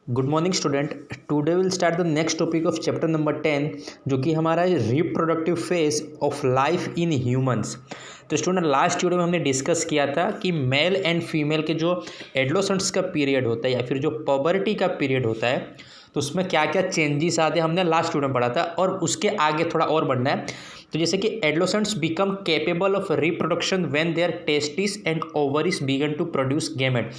Good morning student. Today will start the next topic of chapter number 10 जो कि हमारा है reproductive phase of life in humans. तो student last video में हमने डिस्कस किया था कि मेल एंड फीमेल के जो एडोलेसेंस का पीरियड होता है या फिर जो पबर्टी का पीरियड होता है तो उसमें क्या क्या चेंजेस आते हैं हमने लास्ट वीडियो में पढ़ा था और उसके आगे थोड़ा और बढ़ना है। तो जैसे कि adolescents become capable of reproduction when their testis and ovaries begin to produce gamete.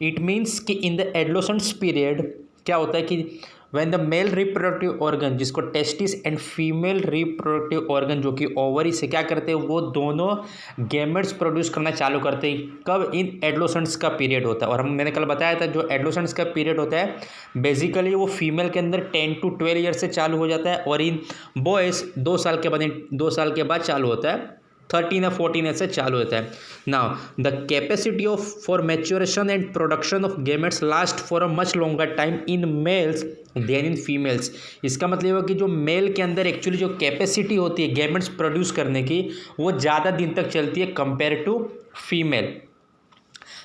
It means कि इन द एडोलेसेंस पीरियड क्या होता है कि when the male reproductive organ जिसको testis and female reproductive organ जो कि ओवरी से क्या करते हैं वो दोनों गैमेट्स प्रोड्यूस करना चालू करते हैं। कब? इन एडोलेसेंस का पीरियड होता है। और मैंने कल बताया था जो एडोलेसेंस का पीरियड होता है बेसिकली वो फीमेल के अंदर 10 to 12 ईयर से चालू हो जाता है और इन बॉयज़ 2 साल के बाद चालू होता है, 13 या 14 ऐसे चालू होता है। Now the capacity of for maturation and production of gametes last for a much longer time in males than in females. इसका मतलब है कि जो मेल के अंदर एक्चुअली जो कैपेसिटी होती है गैमेट्स प्रोड्यूस करने की वो ज़्यादा दिन तक चलती है कंपेयर टू फीमेल।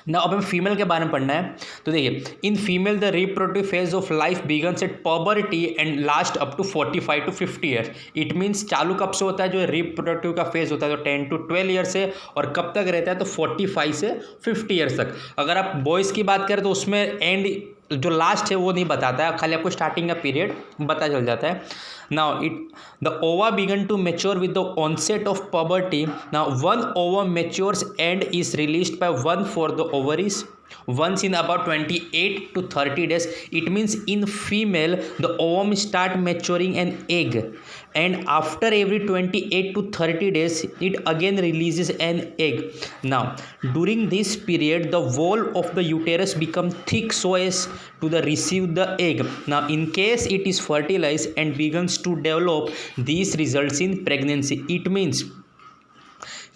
ना अब हमें फीमेल के बारे में पढ़ना है। तो देखिए in female the reproductive phase of life begins at puberty and last up to 45 to 50 year. It means चालू कब से होता है? जो रिप्रोडक्टिव का फेज होता है तो 10 to 12 ईयर से, और कब तक रहता है तो 45 से 50 ईयर्स तक। अगर आप बॉयज़ की बात करें तो उसमें एंड जो लास्ट है वो नहीं बताता है, खाली आपको स्टार्टिंग का पीरियड पता चल जाता है। Now the ova begin to mature with the onset of puberty. Now one ova matures and is released by one for the ovaries once in about 28 to 30 days. It means in female the ovum start maturing an egg and after every 28 to 30 days it again releases an egg. Now during this period the wall of the uterus become thick so as to the receive the egg. Now in case it is fertilized and begins to develop, this results in pregnancy. It means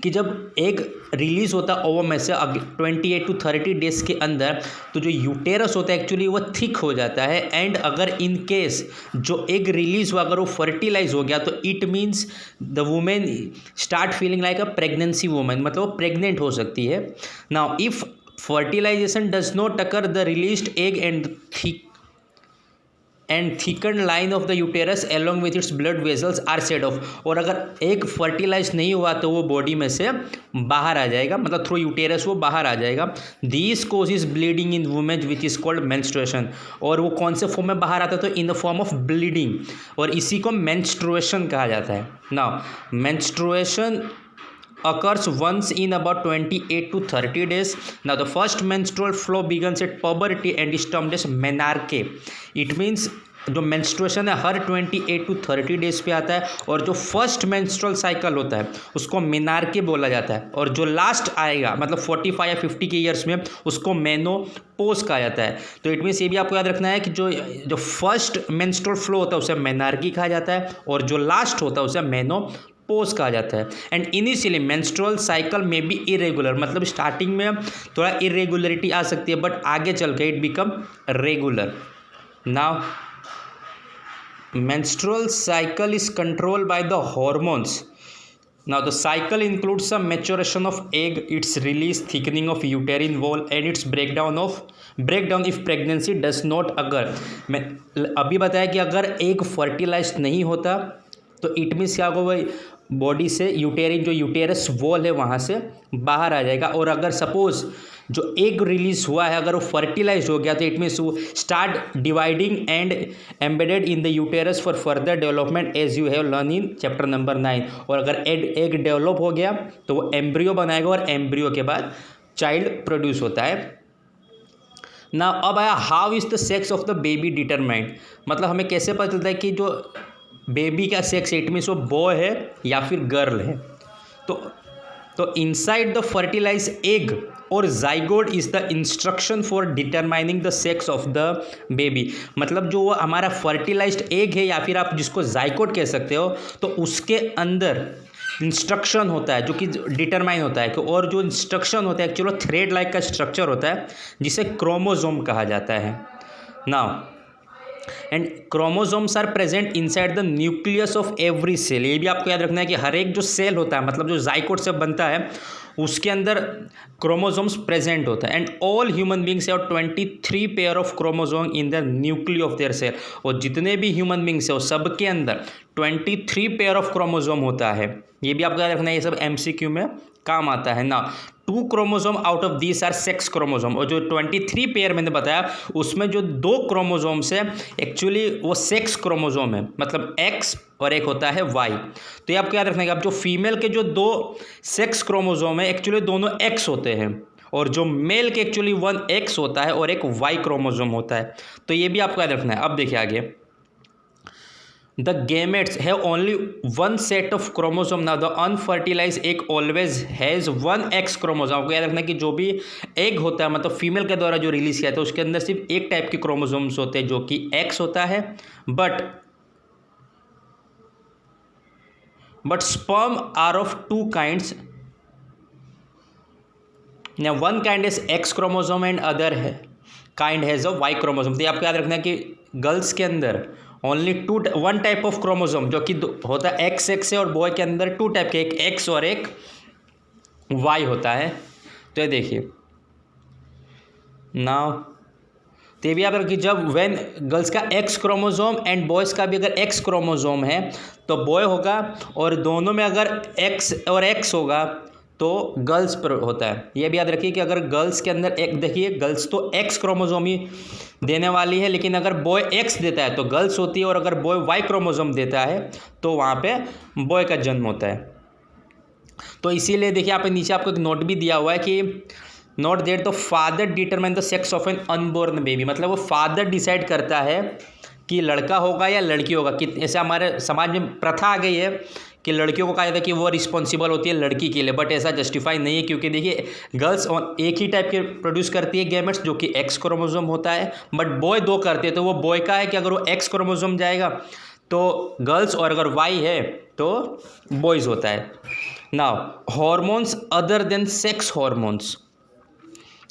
कि जब egg release होता है ovum में से 28 to 30 days के अंदर तो जो यूटेरस होता है एक्चुअली वो थिक हो जाता है एंड अगर इन केस जो एग रिलीज हुआ अगर वो फर्टिलाइज हो गया तो it means the women start feeling like a pregnancy women, मतलब वो प्रेग्नेंट हो सकती है। Now if fertilization does not occur the released egg and thicken line of the uterus along with its blood vessels are set off. और अगर egg fertilize नहीं हुआ तो वो बॉडी में से बाहर आ जाएगा, मतलब थ्रू यूटेरस वो बाहर आ जाएगा। This cause is bleeding in women which is called menstruation. और वो कौन से फॉर्म में बाहर आता है? तो in the form of bleeding, और इसी को मेंस्ट्रुएशन कहा जाता है। Now menstruation occurs once in about 28 to 30 days. Now the first menstrual flow begins at puberty and is termed as menarche. It means जो मेंस्ट्रुएशन है हर 28 to 30 डेज पे आता है और जो फर्स्ट मेंस्ट्रुअल साइकिल होता है उसको मेनार्के बोला जाता है, और जो लास्ट आएगा मतलब 45 या 50 के ईयर्स में उसको मेनोपॉज कहा जाता है। तो इट मीन्स ये भी आपको याद रखना है कि जो फर्स्ट मेंस्ट्रुअल फ्लो होता है उसे मेनार्की कहा जाता है और जो लास्ट होता है उसे मेनोपॉज कहा जाता है। एंड इनिशियली मेंस्ट्रुअल साइकिल में बी इरेगुलर, मतलब स्टार्टिंग में थोड़ा इरेगुलरिटी आ सकती है बट आगे चल के it become regular. Now menstrual cycle is controlled by the hormones. Now the cycle includes some maturation of egg, its release, thickening of uterine wall and its breakdown if pregnancy does not occur. मैं अभी बताया कि अगर egg fertilize नहीं होता तो it means क्या होगा, बॉडी से यूटेरिन जो यूटेरस वॉल है वहाँ से बाहर आ जाएगा। और अगर सपोज जो एग रिलीज हुआ है अगर वो फर्टिलाइज हो गया तो इट मीन्स वो start dividing and embedded in the uterus for further development as you have learn in chapter number 9। और अगर एग डेवलप हो गया तो वो एम्ब्रियो बनाएगा और एम्ब्रियो के बाद चाइल्ड प्रोड्यूस होता है। ना अब आया how is the sex of the baby determined, मतलब हमें कैसे पता चलता है कि जो बेबी का सेक्स इट मीन्स वो बॉय है या फिर गर्ल है। तो इनसाइड द फर्टिलाइज एग और zygote is the instruction for determining the sex of the baby, मतलब जो वो हमारा फर्टिलाइज्ड एग है या फिर आप जिसको जाइगोट कह सकते हो तो उसके अंदर इंस्ट्रक्शन होता है जो कि डिटरमाइन होता है। और जो इंस्ट्रक्शन होता है एक्चुअली थ्रेड लाइक का स्ट्रक्चर होता है जिसे क्रोमोसोम कहा जाता है। Now and chromosomes are present inside the nucleus of every cell. ये भी आपको याद रखना है कि हर एक जो सेल होता है मतलब जो जाइगोट से बनता है उसके अंदर क्रोमोसोम्स प्रेजेंट होता है। And all human beings have 23 pair of chromosome in the nucleus of their cell. और जितने भी ह्यूमन बींग्स है वो सबके अंदर 23 पेयर ऑफ क्रोमोसोम होता है। ये भी आपको याद रखना है, ये सब MCQ में काम आता है ना। 2 chromosome out of these are sex chromosome. और जो 23 पेयर मैंने बताया उसमें जो 2 क्रोमोसोम्स है एक्चुअली वो सेक्स क्रोमोसोम है, मतलब X और एक होता है Y। तो ये आपको याद रखना है कि आप जो फीमेल के जो 2 सेक्स क्रोमोसोम है एक्चुअली दोनों X होते हैं, और जो मेल के एक्चुअली 1 X होता है और एक Y क्रोमोसोम होता है। तो ये भी आपको याद रखना है। अब देखिए आगे, The gametes have only one set of chromosome. Now the unfertilized egg always has one X chromosome. आपको याद रखना है कि जो भी एग होता है मतलब फीमेल के द्वारा जो रिलीज किया था उसके अंदर सिर्फ एक टाइप के क्रोमोसोम्स होते हैं जो कि X होता है, but sperm are of 2 kinds. Now one kind is X chromosome and other kind has a Y chromosome. तो आपको याद रखना है कि गर्ल्स के अंदर ओनली 1 टाइप ऑफ क्रोमोसोम जो कि होता है XX है, और बॉय के अंदर 2 टाइप के, एक X और एक Y होता है। तो ये देखिए नाउ, तो ये भी आप कि जब व्हेन गर्ल्स का X क्रोमोसोम एंड बॉयज़ का भी अगर X क्रोमोसोम है तो बॉय होगा, और दोनों में अगर X और X होगा तो गर्ल्स पर होता है। ये भी याद रखिए कि अगर गर्ल्स के अंदर एक, देखिए गर्ल्स तो X क्रोमोसोम ही देने वाली है, लेकिन अगर बॉय X देता है तो गर्ल्स होती है, और अगर बॉय Y क्रोमोसोम देता है तो वहाँ पे बॉय का जन्म होता है। तो इसीलिए देखिए आप नीचे आपको एक नोट भी दिया हुआ है कि note that the father determine the sex of an unborn baby. मतलब वो फादर डिसाइड करता है कि लड़का होगा या लड़की होगा। कि ऐसे हमारे समाज में प्रथा आ गई है कि लड़कियों को कहा जाता है कि वो रिस्पॉन्सिबल होती है लड़की के लिए, बट ऐसा जस्टिफाई नहीं है, क्योंकि देखिए गर्ल्स एक ही टाइप के प्रोड्यूस करती है गैमेट्स जो कि X क्रोमोसोम होता है, बट बॉय 2 करते हैं। तो वो बॉय का है कि अगर वो X क्रोमोसोम जाएगा तो गर्ल्स, और अगर Y है तो बॉयज़ होता है। Now hormones other than sex hormones,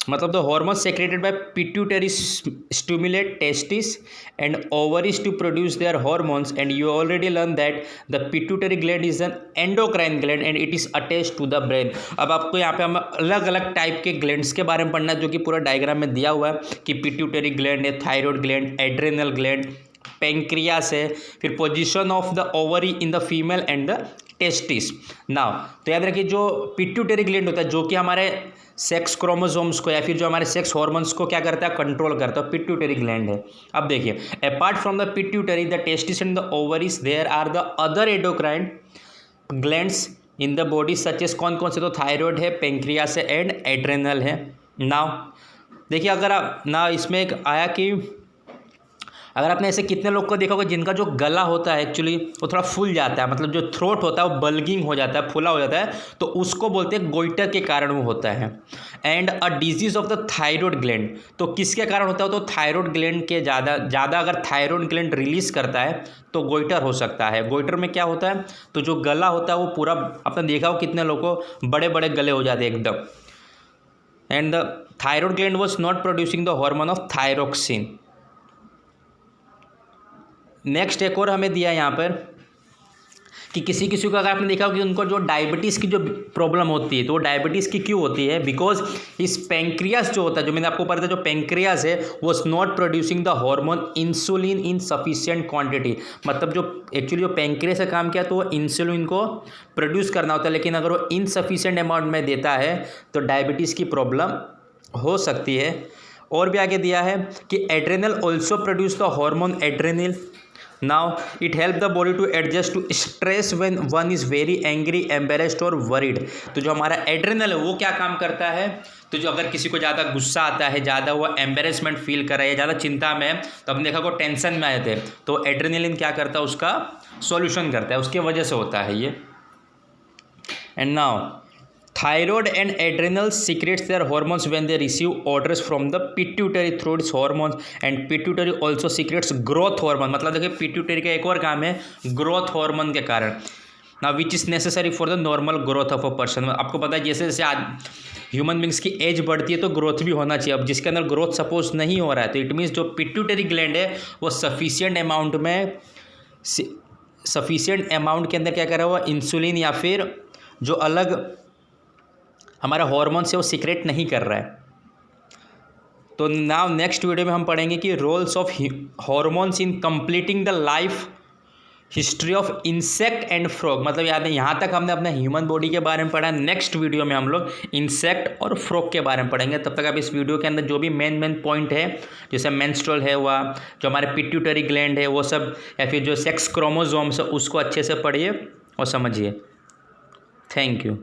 मतलब the hormones secreted by pituitary stimulate testis and ovaries to produce their hormones, and you already learn that the pituitary gland is an endocrine gland and it is attached to the brain. अब आपको यहाँ पे हम अलग अलग type के glands के बारे में पढ़ना है जो कि पूरा डायग्राम में दिया हुआ है कि पिट्यूटरी ग्लैंड है, thyroid gland, adrenal gland, pancreas है, फिर position of the ovary in the female and the testis. Now तो याद रखिए जो पिट्यूटरी ग्लैंड होता है जो कि हमारे सेक्स क्रोमोसोम्स को या फिर जो हमारे सेक्स हार्मोन्स को क्या करता है, कंट्रोल करता है, पिट्यूटरी ग्लैंड है। अब देखिए apart from the pituitary the testis and the ovaries there are the other endocrine glands in the body such as, कौन कौन से, तो थायराइड है, पेंक्रियास है एंड एड्रेनल है। नाउ देखिए अगर आप ना इसमें एक आया कि अगर आपने ऐसे कितने लोग को देखा होगा जिनका जो गला होता है एक्चुअली वो थोड़ा फूल जाता है, मतलब जो थ्रोट होता है वो बल्गिंग हो जाता है, फूला हो जाता है, तो उसको बोलते हैं गोइटर के कारण वो होता है। And a disease of the thyroid gland, तो किसके कारण होता है, तो थायराइड ग्लैंड के ज़्यादा अगर थायराइड ग्लैंड रिलीज करता है तो गोइटर हो सकता है। गोइटर में क्या होता है, तो जो गला होता है वो पूरा, आपने देखा हो कितने लोगों को बड़े बड़े गले हो जाते हैं एकदम। And the thyroid gland was not producing the hormone of thyroxine. Next एक और हमें दिया यहाँ पर कि किसी किसी को अगर आपने देखा हो कि उनको जो डायबिटीज़ की जो प्रॉब्लम होती है तो वो डायबिटीज़ की क्यों होती है, बिकॉज इस पेंक्रियास जो होता है, जो मैंने आपको पढ़ा था, जो पेंक्रियास है वो not producing the hormone insulin in sufficient quantity. मतलब जो एक्चुअली जो पेंक्रियास का काम किया तो वो इंसुलिन को प्रोड्यूस करना होता है, लेकिन अगर वो इनसफिशिएंट अमाउंट में देता है तो डायबिटीज़ की प्रॉब्लम हो सकती है। और भी आगे दिया है कि adrenal also produce the hormone adrenal. Now it help the body to adjust to stress when one is very angry, embarrassed और वरीड। तो जो हमारा एड्रेनल है वो क्या काम करता है, तो जो अगर किसी को ज़्यादा गुस्सा आता है, ज़्यादा वो एम्बेरेसमेंट फील कर रहा है, ज़्यादा चिंता में है, तो हमने देखा को टेंशन में आए थे तो एड्रेनलिन क्या करता है, उसका सॉल्यूशन करता है, उसके वजह से होता है ये। And now thyroid and adrenal secretes their hormones when they receive orders from the pituitary through its hormones, and pituitary also secretes growth hormone। मतलब देखिए पिट्यूटरी का एक और काम है ग्रोथ हार्मोन के कारण, ना which is necessary for the normal growth of a person. आपको पता है जैसे जैसे ह्यूमन बींग्स की एज बढ़ती है तो ग्रोथ भी होना चाहिए। अब जिसके अंदर ग्रोथ सपोज नहीं हो रहा है तो इट मीन्स जो पिट्यूटरी ग्लैंड है वो सफिशिएंट अमाउंट के अंदर क्या कर रहा है, वो इंसुलिन या फिर जो अलग हमारा हार्मोन से वो सीक्रेट नहीं कर रहा है। तो नाउ नेक्स्ट वीडियो में हम पढ़ेंगे कि roles of hormones in completing the life history of insect and frog. मतलब याद है, यहाँ तक हमने अपने ह्यूमन बॉडी के बारे में पढ़ा। नेक्स्ट वीडियो में हम लोग इंसेक्ट और फ्रॉग के बारे में पढ़ेंगे। तब तक आप इस वीडियो के अंदर जो भी मेन पॉइंट है, जैसे मेंस्ट्रुअल है हुआ, जो हमारे पिट्यूटरी ग्लैंड है वो सब, या फिर जो सेक्स क्रोमोसोम्स है उसको अच्छे से पढ़िए और समझिए। Thank you.